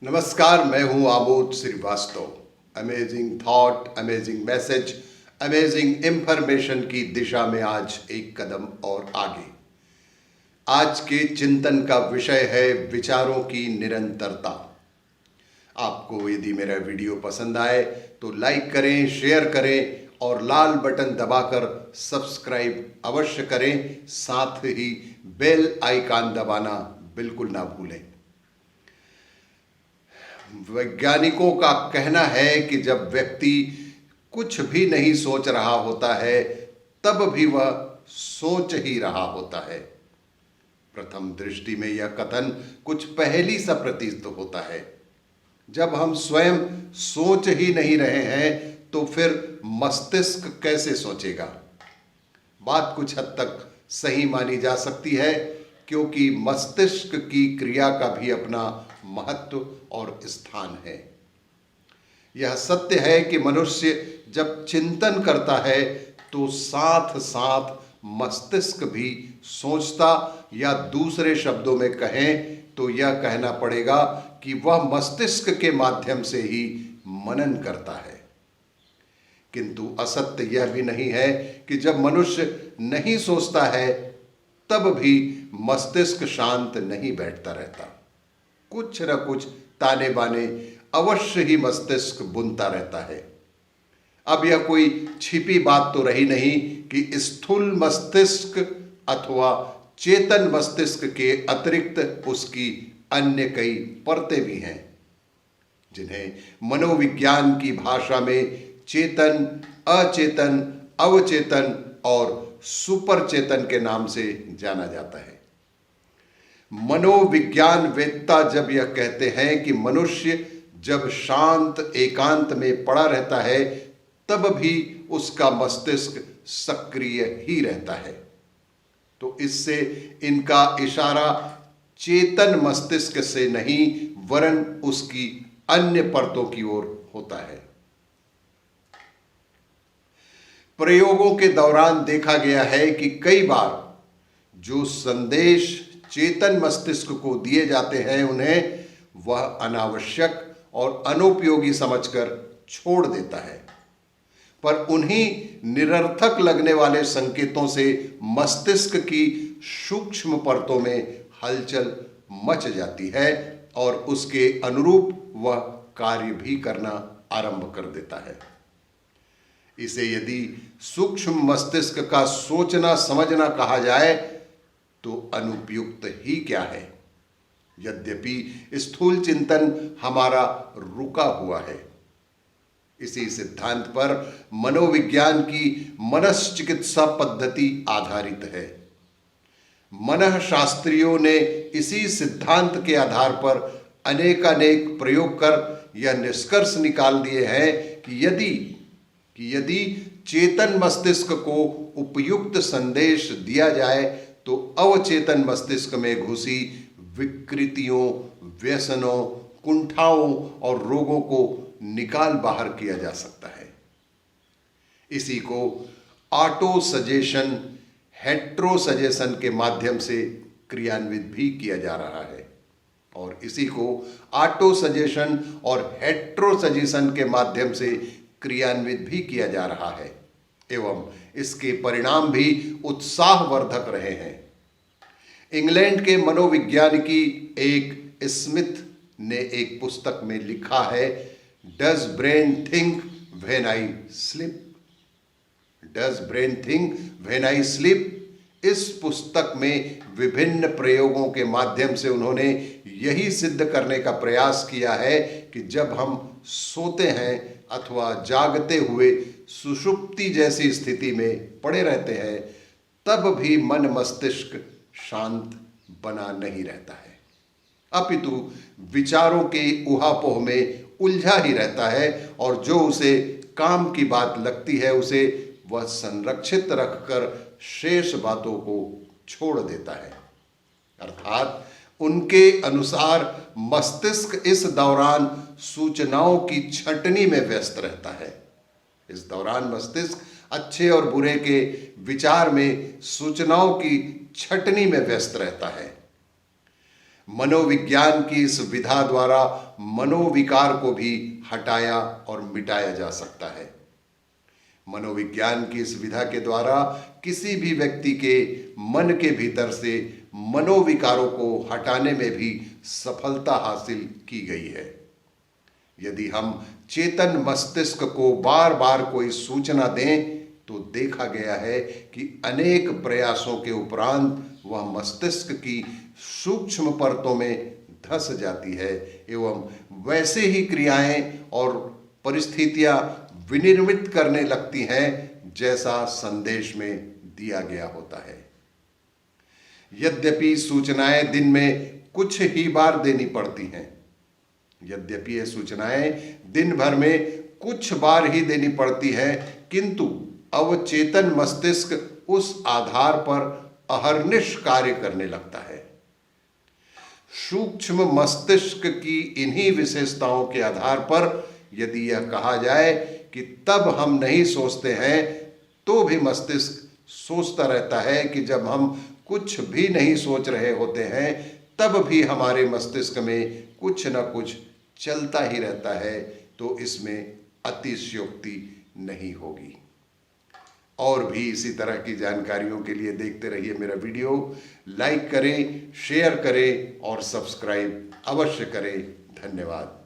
नमस्कार, मैं हूं Amod Srivastava. Amazing thought, amazing message, amazing information की दिशा में आज एक कदम और आगे। आज के चिंतन का विषय है विचारों की निरंतरता। आपको यदि मेरा वीडियो पसंद आए तो लाइक करें, शेयर करें और लाल बटन दबाकर सब्सक्राइब अवश्य करें। साथ ही बेल आइकन दबाना बिल्कुल ना भूलें। वैज्ञानिकों का कहना है कि जब व्यक्ति कुछ भी नहीं सोच रहा होता है तब भी वह सोच ही रहा होता है। प्रथम दृष्टि में यह कथन कुछ पहेली सा प्रतीत होता है। जब हम स्वयं सोच ही नहीं रहे हैं तो फिर मस्तिष्क कैसे सोचेगा? बात कुछ हद तक सही मानी जा सकती है, क्योंकि मस्तिष्क की क्रिया का भी अपना महत्व और स्थान है। यह सत्य है कि मनुष्य जब चिंतन करता है तो साथ साथ मस्तिष्क भी सोचता, या दूसरे शब्दों में कहें तो यह कहना पड़ेगा कि वह मस्तिष्क के माध्यम से ही मनन करता है। किंतु असत्य यह भी नहीं है कि जब मनुष्य नहीं सोचता है तब भी मस्तिष्क शांत नहीं बैठता रहता। कुछ न कुछ ताने बाने अवश्य ही मस्तिष्क बुनता रहता है। अब यह कोई छिपी बात तो रही नहीं कि स्थूल मस्तिष्क अथवा चेतन मस्तिष्क के अतिरिक्त उसकी अन्य कई परतें भी हैं, जिन्हें मनोविज्ञान की भाषा में चेतन, अचेतन, अवचेतन और सुपर चेतन के नाम से जाना जाता है। मनोविज्ञान वेत्ता जब यह कहते हैं कि मनुष्य जब शांत एकांत में पड़ा रहता है तब भी उसका मस्तिष्क सक्रिय ही रहता है, तो इससे इनका इशारा चेतन मस्तिष्क से नहीं वरन उसकी अन्य परतों की ओर होता है। प्रयोगों के दौरान देखा गया है कि कई बार जो संदेश चेतन मस्तिष्क को दिए जाते हैं उन्हें वह अनावश्यक और अनुपयोगी समझकर छोड़ देता है, पर उन्हीं निरर्थक लगने वाले संकेतों से मस्तिष्क की सूक्ष्म परतों में हलचल मच जाती है और उसके अनुरूप वह कार्य भी करना आरंभ कर देता है। इसे यदि सूक्ष्म मस्तिष्क का सोचना समझना कहा जाए तो अनुपयुक्त ही क्या है। यद्यपि स्थूल चिंतन हमारा रुका हुआ है। इसी सिद्धांत पर मनोविज्ञान की मनश्चिकित्सा पद्धति आधारित है। मनःशास्त्रियों ने इसी सिद्धांत के आधार पर अनेकानेक प्रयोग कर यह निष्कर्ष निकाल दिए हैं कि यदि चेतन मस्तिष्क को उपयुक्त संदेश दिया जाए तो अवचेतन मस्तिष्क में घुसी विकृतियों, व्यसनों, कुंठाओं और रोगों को निकाल बाहर किया जा सकता है। इसी को ऑटो सजेशन, हेट्रो सजेशन के माध्यम से क्रियान्वित भी किया जा रहा है, और इसी को ऑटो सजेशन और हेट्रो सजेशन के माध्यम से क्रियान्वित भी किया जा रहा है, एवं इसके परिणाम भी उत्साहवर्धक रहे हैं। इंग्लैंड के मनोविज्ञानिकी एक स्मिथ ने एक पुस्तक में लिखा है, does brain think when I sleep? Does brain think when I sleep? इस पुस्तक में विभिन्न प्रयोगों के माध्यम से उन्होंने यही सिद्ध करने का प्रयास किया है कि जब हम सोते हैं अथवा जागते हुए सुषुप्ति जैसी स्थिति में पड़े रहते हैं तब भी मन मस्तिष्क शांत बना नहीं रहता है, अपितु विचारों के उहापोह में उलझा ही रहता है, और जो उसे काम की बात लगती है उसे वह संरक्षित रखकर शेष बातों को छोड़ देता है। अर्थात उनके अनुसार मस्तिष्क इस दौरान सूचनाओं की छंटनी में व्यस्त रहता है। इस दौरान मस्तिष्क अच्छे और बुरे के विचार में, सूचनाओं की छंटनी में व्यस्त रहता है। मनोविज्ञान की इस विधा द्वारा मनोविकार को भी हटाया और मिटाया जा सकता है। मनोविज्ञान की इस विधा के द्वारा किसी भी व्यक्ति के मन के भीतर से मनोविकारों को हटाने में भी सफलता हासिल की गई है। यदि हम चेतन मस्तिष्क को बार बार कोई सूचना दें तो देखा गया है कि अनेक प्रयासों के उपरांत वह मस्तिष्क की सूक्ष्म परतों में धंस जाती है एवं वैसे ही क्रियाएं और परिस्थितियां विनिर्मित करने लगती हैं जैसा संदेश में दिया गया होता है। यद्यपि सूचनाएं दिन में कुछ ही बार देनी पड़ती हैं, यद्यपि ये सूचनाएं दिन भर में कुछ बार ही देनी पड़ती है, किंतु अवचेतन मस्तिष्क उस आधार पर अहर्निश कार्य करने लगता है। सूक्ष्म मस्तिष्क की इन्हीं विशेषताओं के आधार पर यदि यह कहा जाए कि तब हम नहीं सोचते हैं, तो भी मस्तिष्क सोचता रहता है कि जब हम कुछ भी नहीं सोच रहे होते हैं तब भी हमारे मस्तिष्क में कुछ न कुछ चलता ही रहता है, तो इसमें अतिशयोक्ति नहीं होगी। और भी इसी तरह की जानकारियों के लिए देखते रहिए मेरा वीडियो। लाइक करें, शेयर करें और सब्सक्राइब अवश्य करें। धन्यवाद।